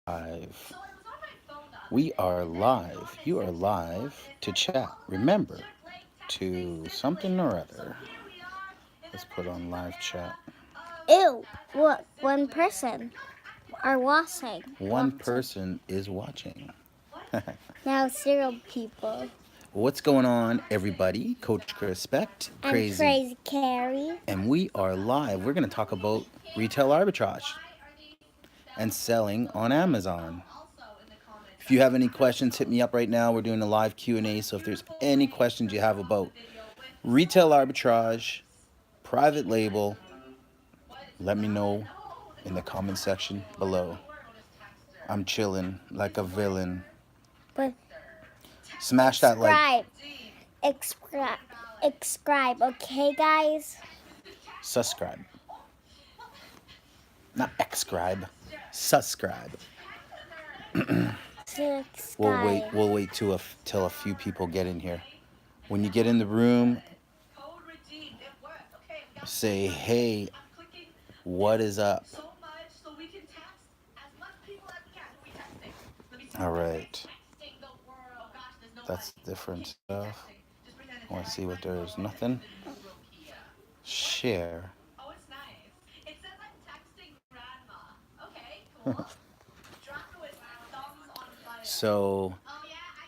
Live. We are live. You are live to chat. Remember to something or other. Let's put on live chat. Ew, what? One person are watching. One person is watching. Now 0 people. What's going on, everybody? Coach Chrispect, I'm Crazy Carrie. and we are live. We're going to talk about retail arbitrage and selling on Amazon. If you have any questions, hit me up right now. We're doing a live Q&A, so if there's any questions you have about retail arbitrage, private label, let me know in the comment section below. I'm chilling like a villain. But Smash that like. Subscribe, okay, guys? Subscribe. Not subscribe. Subscribe. We'll wait till a few people get in here. When you get in the room, say, hey, what is up? All right. That's different stuff. I want to see what there is. Nothing. Share. So,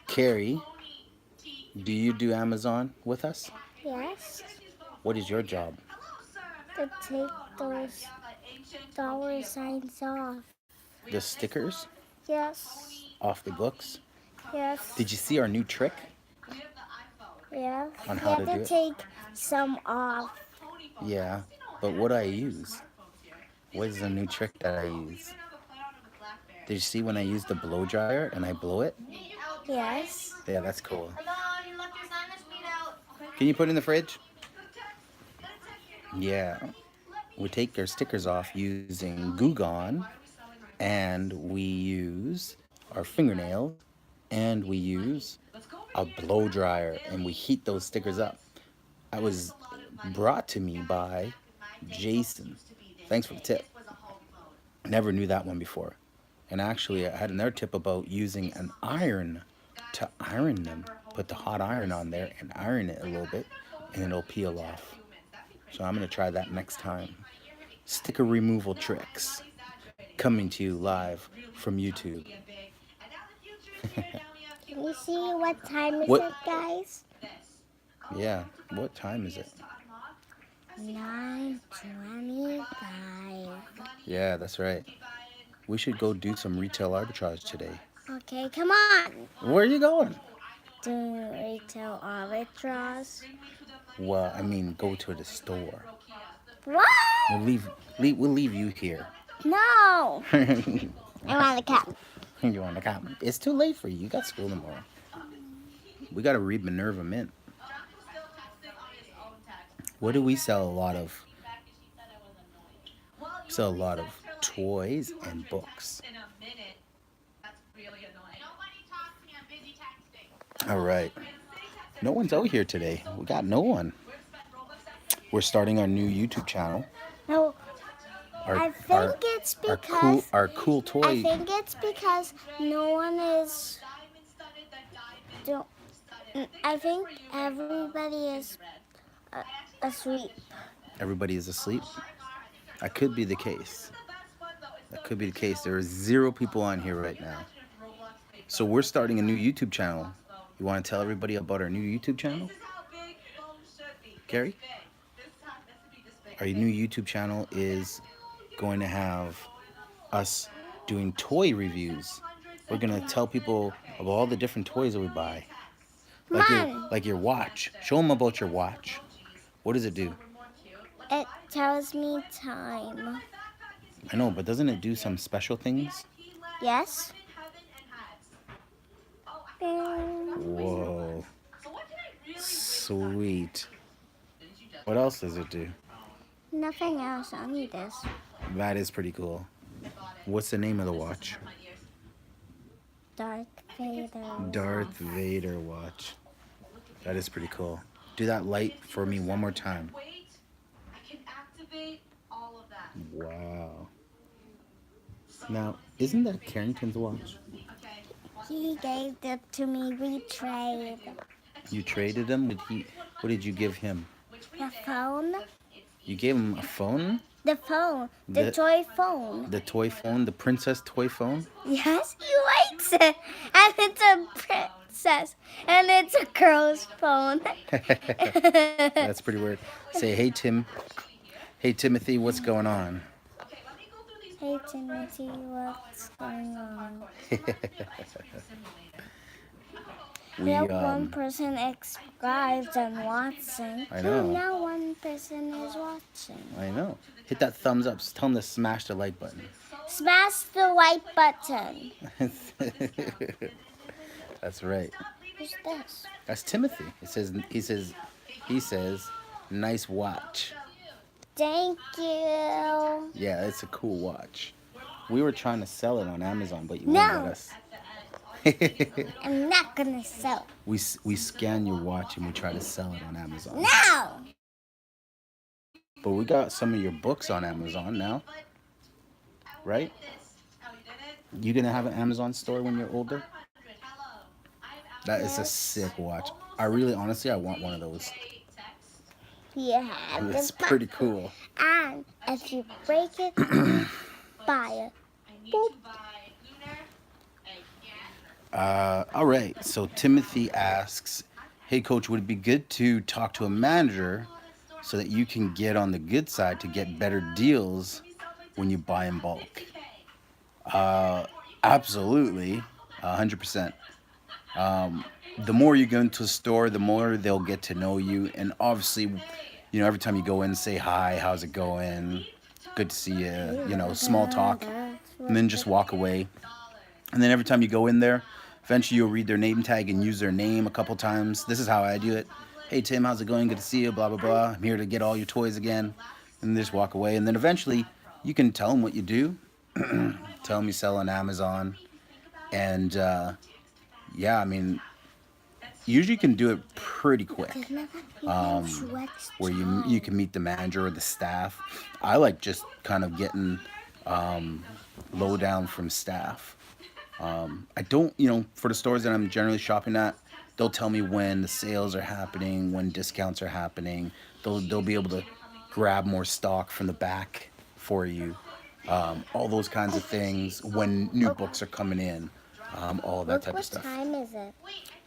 Carrie, do you do Amazon with us? Yes. What is your job? To take those dollar signs off. The stickers? Yes. Off the books? Yes. Did you see our new trick? Yeah. On how to do it? Take some off. Yeah, but what do I use? What is the new trick that I use? Did you see when I use the blow dryer and I blow it? Yes. Yeah, that's cool. Can you put it in the fridge? Yeah. We take our stickers off using Goo Gone, and we use our fingernails, and we use a blow dryer, and we heat those stickers up. That was brought to me by Jason. Thanks for the tip. Never knew that one before. And actually, I had another tip about using an iron to iron them. Put the hot iron on there and iron it a little bit, and it'll peel off. So I'm going to try that next time. Sticker removal tricks coming to you live from YouTube. Can you see what time is it, guys? Yeah, what time is it? 9:25. Yeah, that's right. We should go do some retail arbitrage today. Okay, come on. Where are you going? Do retail arbitrage. Well, I mean, go to the store. What? We'll leave you here. No. I want to come. You want to come? It's too late for you. You got school tomorrow. We got to read Minerva Mint. What do we sell a lot of? We sell a lot of toys and books. All right. No one's out here today. We got no one. We're starting our new YouTube channel. No. I think it's because our cool toy. I think it's because no one is. I think everybody is asleep. Everybody is asleep? That could be the case. That could be the case. There are 0 people on here right now. So we're starting a new YouTube channel. You want to tell everybody about our new YouTube channel? Gary? Our new YouTube channel is going to have us doing toy reviews. We're going to tell people about all the different toys that we buy. Like your watch. Show them about your watch. What does it do? It tells me time. I know, but doesn't it do some special things? Yes. Whoa. Sweet. What else does it do? Nothing else, only this. That is pretty cool. What's the name of the watch? Darth Vader. Darth Vader watch. That is pretty cool. Do that light for me one more time. Wow. Now, isn't that Carrington's watch? He gave it to me. We trade. You traded him? What did you give him? The phone. You gave him a phone? The phone. The The toy phone. the toy phone, the princess toy phone? Yes, he likes it. And it's a princess. And it's a girl's phone. That's pretty weird. Say, hey Tim. Hey Timothy, what's going on? Hey Timothy, what's going on? We have one person subscribed and watching. I know. Now one person is watching. I know. Hit that thumbs up. Tell them to smash the like button. Smash the like button. That's right. Who's this? That's Timothy. He says, nice watch. Thank you. Yeah, it's a cool watch. We were trying to sell it on Amazon, but you No. won't let us. I'm not gonna sell. We scan your watch and we try to sell it on Amazon. No. But we got some of your books on Amazon now, right? You gonna have an Amazon store when you're older? That is a sick watch. I honestly, I want one of those. Yeah, It's pretty cool. And if you break it, you buy it. Boop. All right. So Timothy asks, "Hey, Coach, would it be good to talk to a manager so that you can get on the good side to get better deals when you buy in bulk?" Absolutely, 100%. The more you go into a store, the more they'll get to know you, and obviously, every time you go in, say hi, how's it going? Good to see you. Small talk, and then just walk away. And then every time you go in there, eventually you'll read their name tag and use their name a couple times. This is how I do it. Hey Tim, how's it going? Good to see you. Blah blah blah. I'm here to get all your toys again, and just walk away. And then eventually, you can tell them what you do. Tell them you sell on Amazon, and yeah, I mean, usually you can do it pretty quick. Where you can meet the manager or the staff. I like just kind of getting lowdown from staff. I don't, for the stores that I'm generally shopping at, they'll tell me when the sales are happening, when discounts are happening. They'll be able to grab more stock from the back for you. All those kinds of things, when new books are coming in, all that type of stuff. What time is it?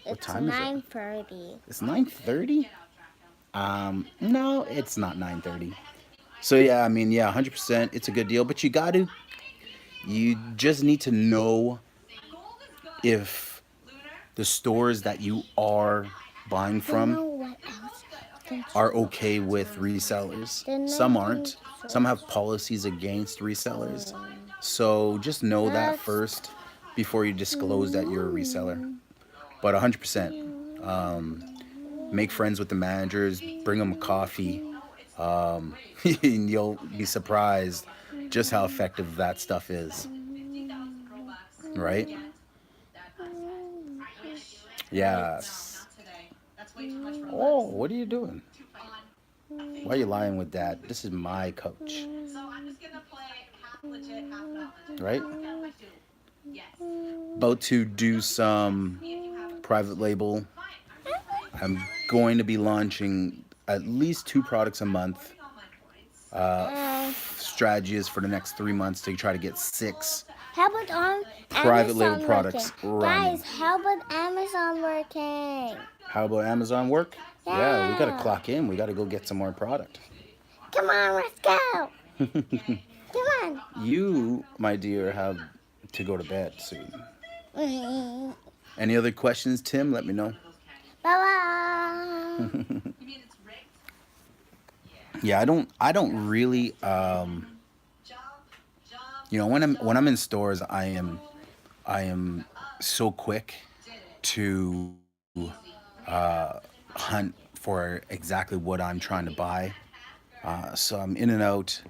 What time is it? 9:30. It's 9:30? No, it's not 9:30. So yeah, I mean, yeah, 100%, it's a good deal, but you just need to know if the stores that you are buying from are okay with resellers. Some aren't. Some have policies against resellers. So just know that first before you disclose that you're a reseller. But 100%, make friends with the managers, bring them a coffee, and you'll be surprised just how effective that stuff is. Right? Yes. Oh, what are you doing? Why are you lying with Dad? This is my coach. Right? About to do some private label. I'm going to be launching at least 2 products a month. Strategy is for the next 3 months to try to get 6 How about on private Amazon label products running. Guys, how about Amazon working? How about Amazon work? Yeah. We gotta clock in. We gotta go get some more product. Come on, let's go. Come on. You, my dear, have to go to bed soon. Mm-hmm. Any other questions, Tim? Let me know. Bye-bye. Yeah, I don't really when I'm in stores, I am so quick to hunt for exactly what I'm trying to buy. So I'm in and out.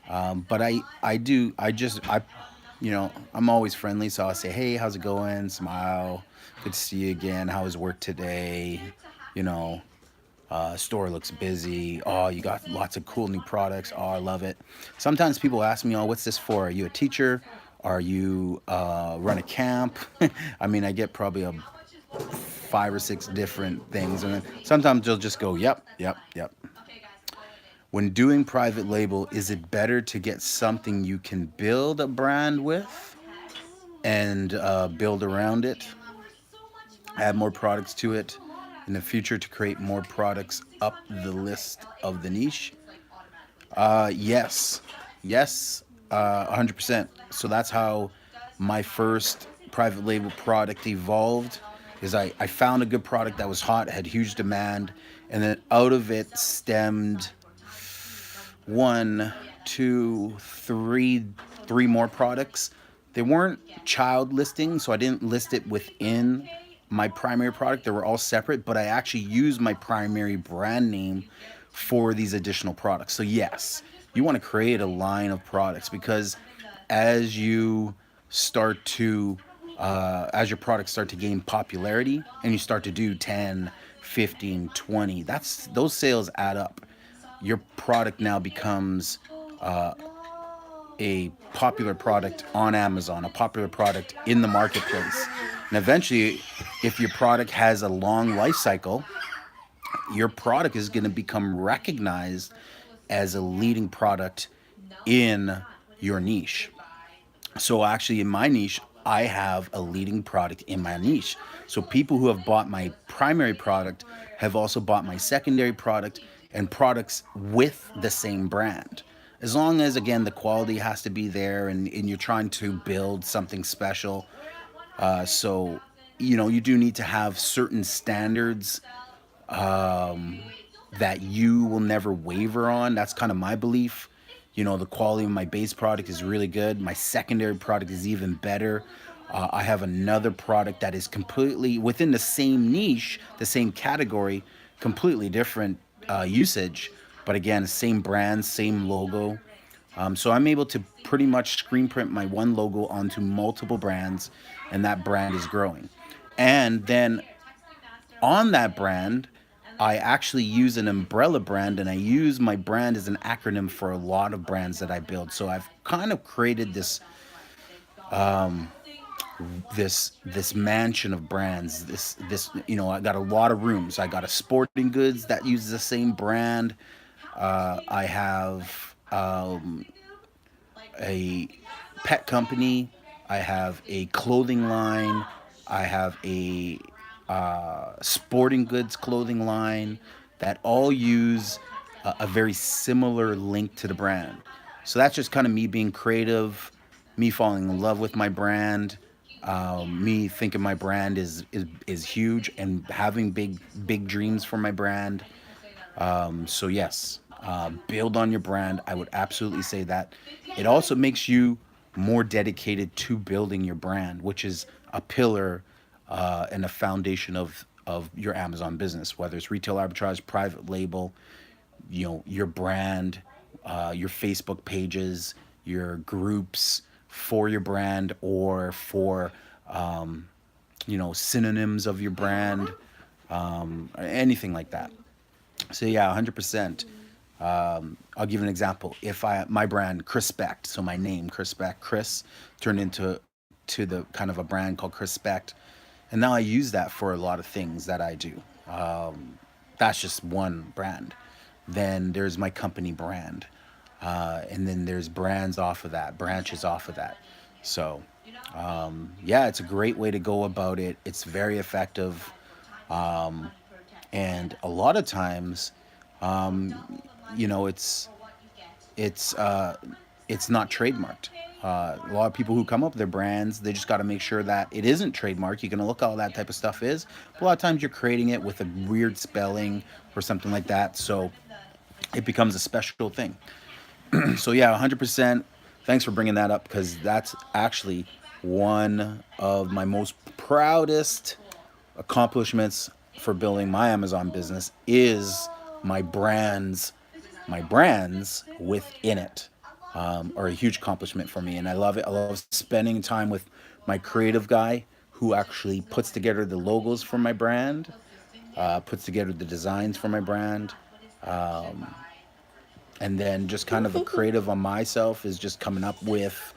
But I'm always friendly, so I'll say, hey, how's it going? Smile. Good to see you again. How was work today? Store looks busy. Oh, you got lots of cool new products. Oh, I love it. Sometimes people ask me, oh, what's this for? Are you a teacher Are you run a camp? I mean, I get probably a 5 or 6 different things, and then sometimes they'll just go, yep, yep, yep. When doing private label, is it better to get something you can build a brand with and build around it, add more products to it in the future to create more products up the list of the niche? Yes, yes, 100%. So that's how my first private label product evolved. Is I found a good product that was hot, had huge demand, and then out of it stemmed one, two, three more products. They weren't child listings, so I didn't list it within my primary product. They were all separate, but I actually used my primary brand name for these additional products. So yes, you want to create a line of products because as you start to as your products start to gain popularity and you start to do 10, 15, 20, that's those sales add up. Your product now becomes a popular product on Amazon, a popular product in the marketplace. And eventually, if your product has a long life cycle, your product is going to become recognized as a leading product in your niche. So actually in my niche, I have a leading product in my niche. So people who have bought my primary product have also bought my secondary product and products with the same brand. As long as again the quality has to be there and you're trying to build something special. So you do need to have certain standards that you will never waver on. That's kind of my belief. The quality of my base product is really good. My secondary product is even better. I have another product that is completely within the same niche, the same category, completely different usage. But again, same brand, same logo. So I'm able to pretty much screen print my one logo onto multiple brands, and that brand is growing. And then on that brand, I actually use an umbrella brand and I use my brand as an acronym for a lot of brands that I build. So I've kind of created this mansion of brands. I got a lot of rooms. I got a sporting goods that uses the same brand. I have a pet company. I have a clothing line. I have a sporting goods clothing line that all use a very similar link to the brand. So that's just kind of me being creative, me falling in love with my brand, me thinking my brand is huge and having big dreams for my brand. So yes, build on your brand. I would absolutely say that. It also makes you more dedicated to building your brand, which is a pillar and a foundation of your Amazon business, whether it's retail arbitrage, private label, your brand, your Facebook pages, your groups for your brand or for synonyms of your brand, anything like that. So yeah, 100%. I'll give an example. If my brand Chrispect, so my name Chrispect, Chris turned to the kind of a brand called Chrispect, and now I use that for a lot of things that I do. That's just one brand. Then there's my company brand, and then there's brands off of that, branches off of that. So yeah, it's a great way to go about it. It's very effective, and a lot of times you know it's it's not trademarked. A lot of people who come up with their brands, they just got to make sure that it isn't trademarked. You can look all that type of stuff is, but a lot of times you're creating it with a weird spelling or something like that, so it becomes a special thing. So yeah, 100%. Thanks for bringing that up because that's actually one of my most proudest accomplishments for building my Amazon business is my brands, my brands within it are a huge accomplishment for me, and I love it. I love spending time with my creative guy who actually puts together the logos for my brand, puts together the designs for my brand, and then just kind of the creative on myself is just coming up with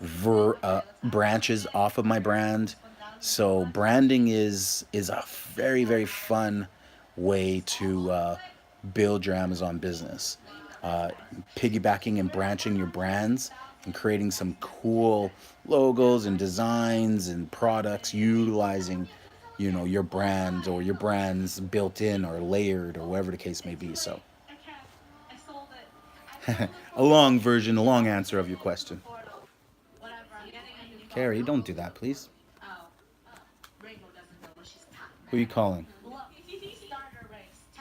branches off of my brand. So branding is a very very fun way to build your Amazon business. Uh, Piggybacking and branching your brands and creating some cool logos and designs and products utilizing, your brand or your brands built in or layered or whatever the case may be. So a long answer of your question. Carrie, don't do that, please. Who are you calling?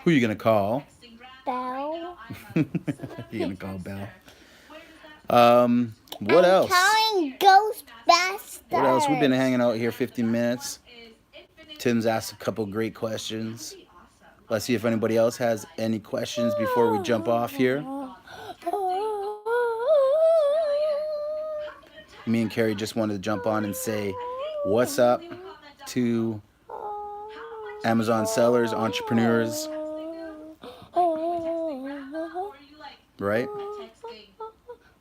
Who are you gonna call? Bell. You're gonna call Belle. What I'm else? calling Ghostbusters. What else? We've been hanging out here 15 minutes. Tim's asked a couple great questions. Let's see if anybody else has any questions before we jump off here. Me and Carrie just wanted to jump on and say what's up to Amazon sellers, entrepreneurs, right?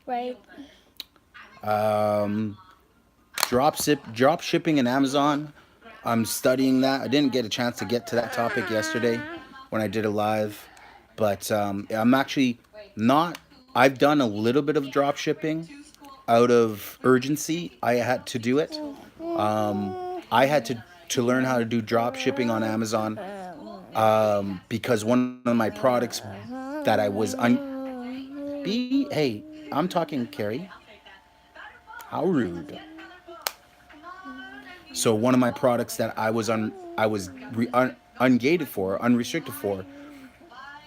Right. Drop shipping in Amazon. I'm studying that. I didn't get a chance to get to that topic yesterday when I did a live, but I'm actually not. I've done a little bit of drop shipping out of urgency. I had to do it. I had to learn how to do drop shipping on Amazon because one of my products that I was hey, I'm talking, Carrie. How rude. So one of my products that I was ungated for, unrestricted for,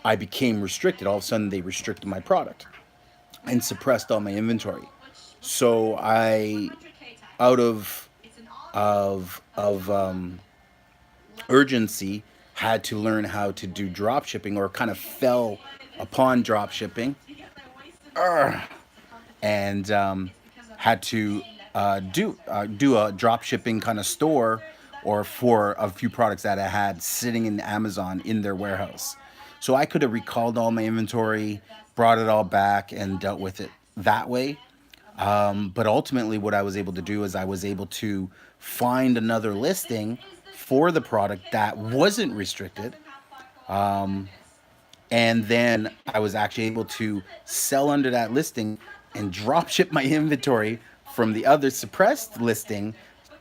I became restricted. All of a sudden, they restricted my product and suppressed all my inventory. So I, out of urgency, had to learn how to do drop shipping, or kind of fell upon drop shipping, and had to do a drop shipping kind of store, or for a few products that I had sitting in Amazon in their warehouse. So I could have recalled all my inventory, brought it all back, and dealt with it that way. But ultimately, what I was able to do is I was able to find another listing for the product that wasn't restricted. And then I was actually able to sell under that listing and drop ship my inventory from the other suppressed listing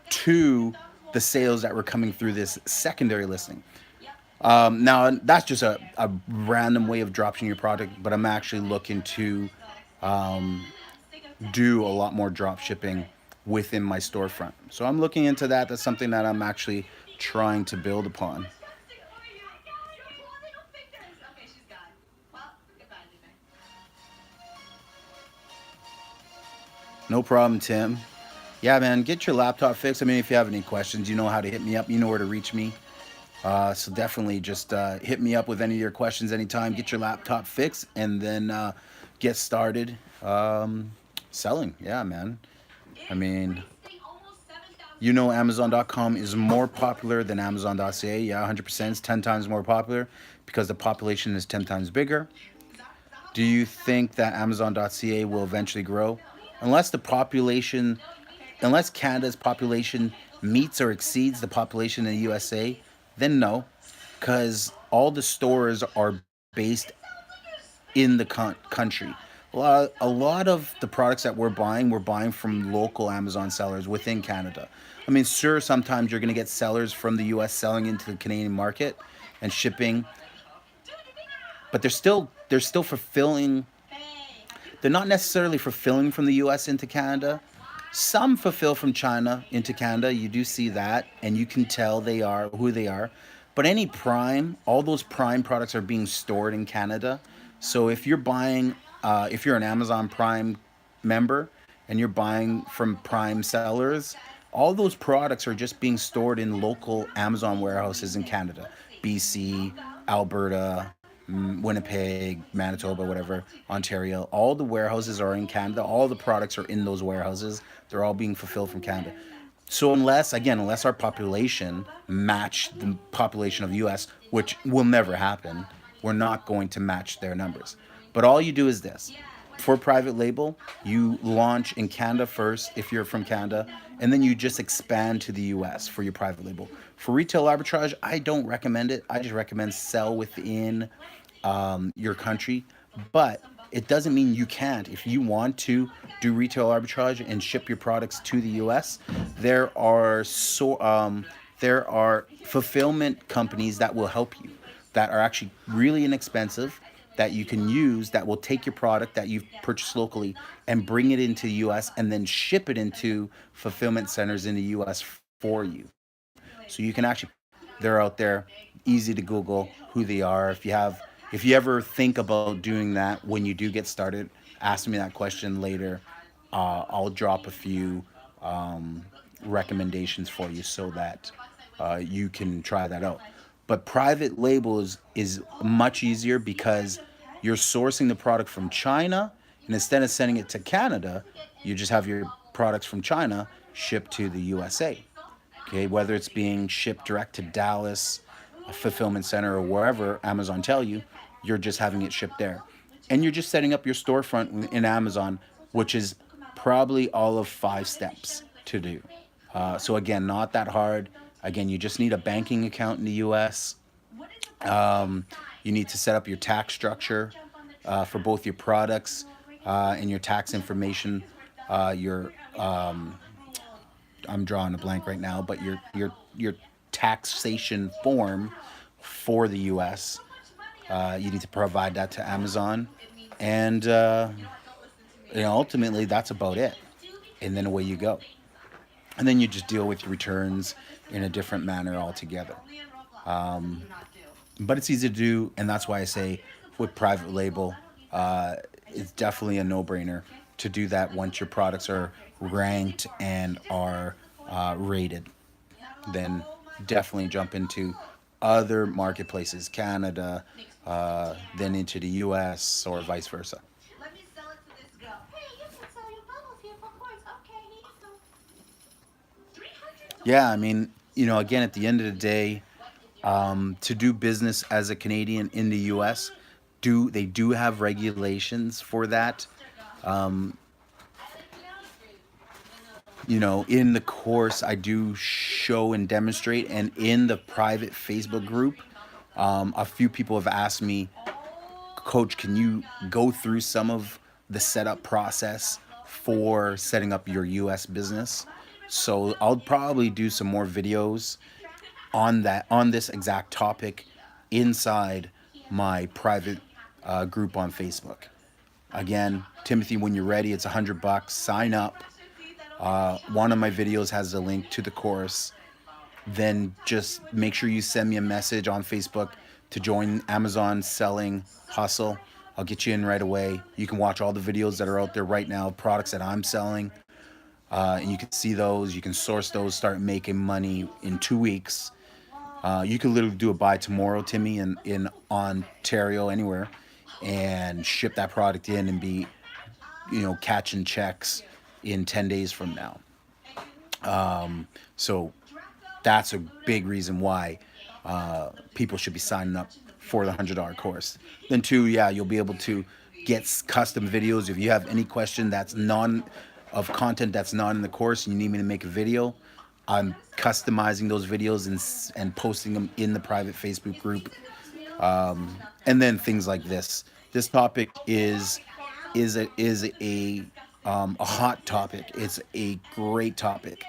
to the sales that were coming through this secondary listing. Now, that's just a random way of dropping your product, but I'm actually looking to do a lot more drop shipping within my storefront. So I'm looking into that. That's something that I'm actually trying to build upon. No problem, Tim. Yeah, man, get your laptop fixed. I mean, if you have any questions, you know how to hit me up. You know where to reach me. So definitely just hit me up with any of your questions anytime. Get your laptop fixed and then get started selling. Yeah, man. I mean, Amazon.com is more popular than Amazon.ca. Yeah, 100%. It's 10 times more popular because the population is 10 times bigger. Do you think that Amazon.ca will eventually grow? Unless Canada's population meets or exceeds the population in the USA, then no, because all the stores are based in the country. A lot of the products that we're buying from local Amazon sellers within Canada. I mean, sure, sometimes you're going to get sellers from the US selling into the Canadian market and shipping, but they're still fulfilling. They're not necessarily fulfilling from the US into Canada. Some fulfill from China into Canada. You do see that, and you can tell they are who they are. But all those Prime products are being stored in Canada. So if you're an Amazon Prime member and you're buying from Prime sellers, all those products are just being stored in local Amazon warehouses in Canada, BC, Alberta, Winnipeg, Manitoba, whatever, Ontario. All the warehouses are in Canada. All the products are in those warehouses. They're all being fulfilled from Canada. So unless our population match the population of the US, which will never happen, we're not going to match their numbers. But all you do is this. for private label, you launch in Canada first if you're from Canada, and then you just expand to the US for your private label. For retail arbitrage, I don't recommend it. I just recommend sell within your country, but it doesn't mean you can't. If you want to do retail arbitrage and ship your products to the US, there are there are fulfillment companies that will help you, that are actually really inexpensive, that you can use, that will take your product that you've purchased locally and bring it into the US and then ship it into fulfillment centers in the US for you. So you can actually, they're out there, easy to Google who they are. If you ever think about doing that when you do get started, ask me that question later. I'll drop a few recommendations for you so that you can try that out. But private label is much easier because you're sourcing the product from China, and instead of sending it to Canada, you just have your products from China shipped to the USA. Okay, whether it's being shipped direct to Dallas, a fulfillment center, or wherever Amazon tell you, you're just having it shipped there. And you're just setting up your storefront in Amazon, which is probably all of 5 steps to do. So again, not that hard. Again, you just need a banking account in the US. You need to set up your tax structure for both your products and your tax information. Your I'm drawing a blank right now, but your taxation form for the U.S. You need to provide that to Amazon, and ultimately that's about it. And then away you go. And then you just deal with your returns in a different manner altogether. But it's easy to do, and that's why I say with private label, it's definitely a no-brainer to do that once your products are ranked and are rated. Then definitely jump into other marketplaces, Canada, then into the US, or vice versa. Yeah, I mean, again, at the end of the day, to do business as a Canadian in the US, they do have regulations for that. Um, in the course, I do show and demonstrate, and in the private Facebook group, a few people have asked me, Coach, can you go through some of the setup process for setting up your US business? So I'll probably do some more videos on this exact topic inside my private group on Facebook. Again, Timothy, when you're ready, it's $100. Sign up. One of my videos has a link to the course. Then just make sure you send me a message on Facebook to join Amazon Selling Hustle. I'll get you in right away. You can watch all the videos that are out there right now, products that I'm selling. And you can see those. You can source those, start making money in 2 weeks. You could literally do a buy tomorrow, Timmy, in Ontario, anywhere, and ship that product in and be, catching checks in 10 days from now. So that's a big reason why people should be signing up for the $100 course. Then two, yeah, you'll be able to get custom videos. If you have any question that's of content that's not in the course, and you need me to make a video, I'm customizing those videos and posting them in the private Facebook group. And then things like this. This topic is a hot topic. It's a great topic,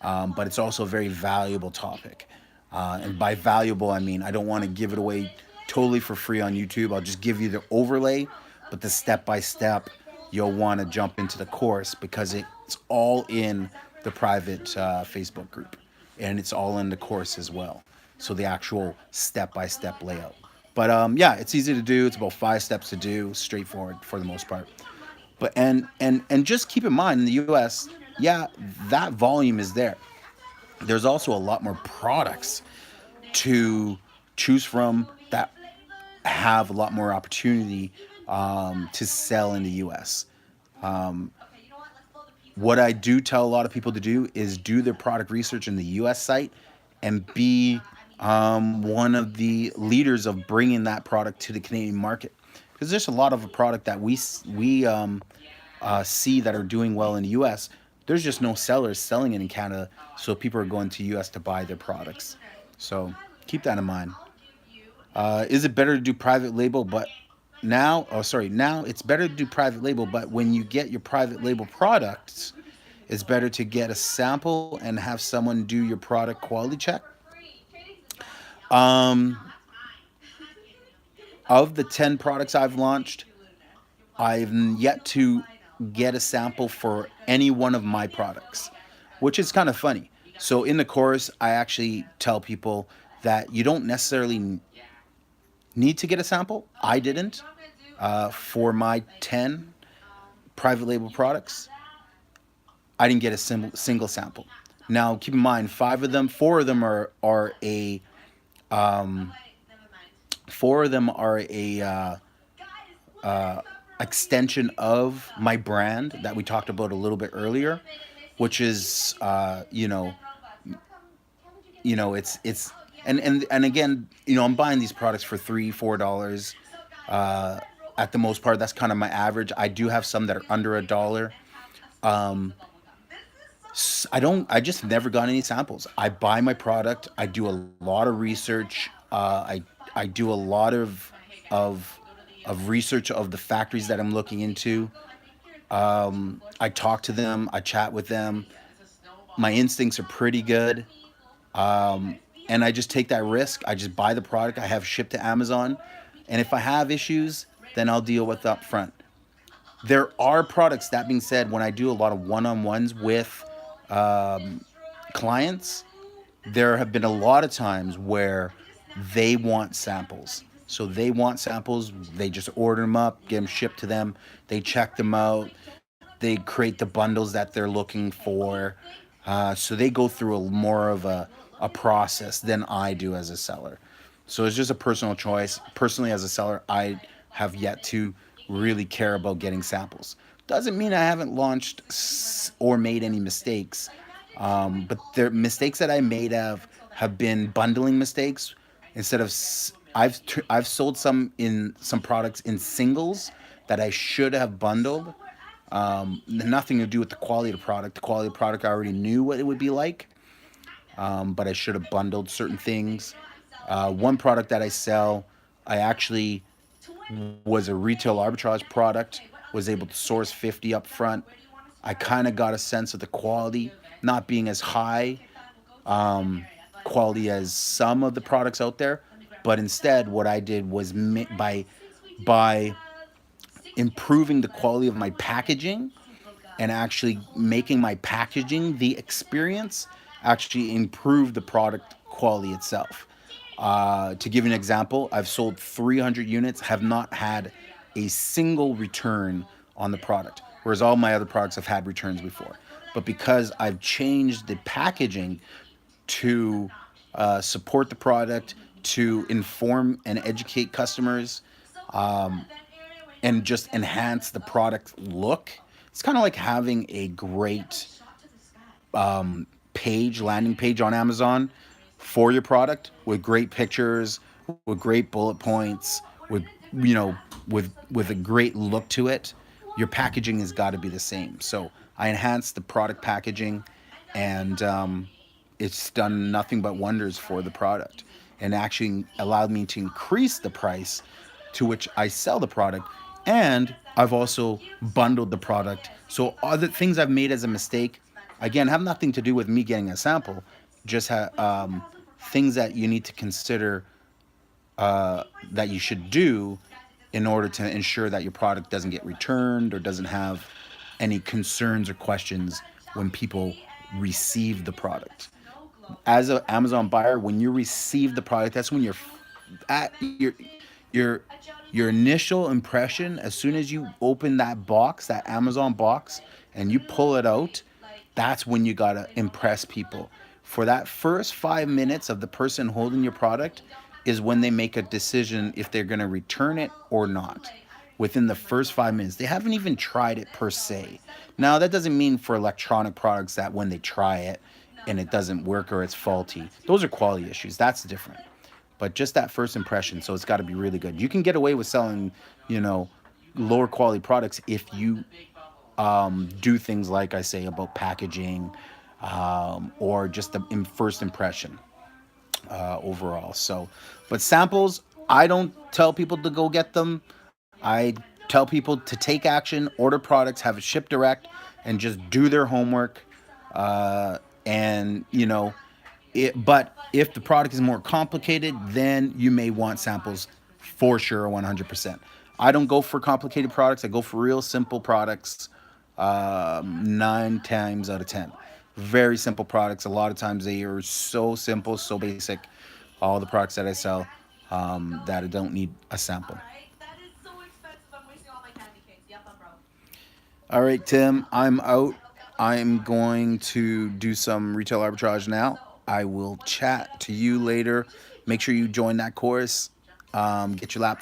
but it's also a very valuable topic. And by valuable, I mean I don't want to give it away totally for free on YouTube. I'll just give you the overlay, but the step by step, you'll want to jump into the course because it's all in the private Facebook group, and it's all in the course as well. So the actual step by step layout. But yeah, it's easy to do. It's about 5 steps to do, straightforward for the most part. But and just keep in mind in the US, yeah, that volume is there. There's also a lot more products to choose from that have a lot more opportunity to sell in the US. What I do tell a lot of people to do is do their product research in the US site and be one of the leaders of bringing that product to the Canadian market. because there's a lot of a product that we see that are doing well in the U.S. There's just no sellers selling it in Canada, so people are going to U.S. to buy their products. So keep that in mind. Is it better to do private label, but now, oh sorry, now it's better to do private label, but when you get your private label products, it's better to get a sample and have someone do your product quality check. Um, of the 10 products I've launched, I've yet to get a sample for any one of my products, which is kind of funny. So in the course, I actually tell people that you don't necessarily need to get a sample. I didn't for my 10 private label products. I didn't get a single sample. Now, keep in mind, four of them are a, um, four of them are a extension of my brand that we talked about a little bit earlier, which is, it's and again, I'm buying these products for $3, $4. Uh, at the most part, that's kind of my average. I do have some that are under $1. Um, I just never got any samples. I buy my product. I do a lot of research. I do a lot of of research of the factories that I'm looking into. I talk to them. I chat with them. My instincts are pretty good. And I just take that risk. I just buy the product. I have shipped to Amazon, and if I have issues, then I'll deal with up front. There are products. That being said, when I do a lot of one-on-ones with um, clients, there have been a lot of times where they want samples. So they want samples. They just order them up, get them shipped to them. They check them out. They create the bundles that they're looking for. So they go through more of a process than I do as a seller. So it's just a personal choice. Personally, as a seller, I have yet to really care about getting samples. Doesn't mean I haven't launched or made any mistakes. But the mistakes that I made have been bundling mistakes. Instead of I've sold some products in singles that I should have bundled. Nothing to do with the quality of the product. The quality of the product, I already knew what it would be like, but I should have bundled certain things. One product that I sell, I actually was a retail arbitrage product, was able to source 50 up front. I kind of got a sense of the quality not being as high quality as some of the products out there, but instead what I did was by improving the quality of my packaging and actually making my packaging the experience actually improve the product quality itself. To give you an example, I've sold 300 units, have not had a single return on the product, whereas all my other products have had returns before. But because I've changed the packaging to support the product, to inform and educate customers, um, and just enhance the product look, it's kind of like having a great landing page on Amazon for your product with great pictures, with great bullet points, with you know, with a great look to it. Your packaging has got to be the same. So I enhanced the product packaging, and it's done nothing but wonders for the product, and actually allowed me to increase the price to which I sell the product. And I've also bundled the product. So other things I've made as a mistake, again, have nothing to do with me getting a sample, just things that you need to consider that you should do in order to ensure that your product doesn't get returned or doesn't have any concerns or questions when people receive the product. As an Amazon buyer, when you receive the product, that's when you're at your your initial impression. As soon as you open that box, that Amazon box, and you pull it out, that's when you gotta impress people. For that first 5 minutes of the person holding your product is when they make a decision if they're gonna return it or not. Within the first 5 minutes, they haven't even tried it per se. Now, that doesn't mean for electronic products that when they try it and it doesn't work or it's faulty, those are quality issues. That's different. but just that first impression. So it's got to be really good. You can get away with selling, lower quality products if you do things like I say about packaging, or just the first impression overall. So, but samples, I don't tell people to go get them. I tell people to take action, order products, have it shipped direct, and just do their homework. And but if the product is more complicated, then you may want samples for sure, 100%. I don't go for complicated products. I go for real simple products. 9 times out of 10, very simple products. A lot of times they are so simple, so basic. All the products that I sell, that I don't need a sample. All right, Tim, I'm out. I'm going to do some retail arbitrage now. I will chat to you later. Make sure you join that course. Get your laptop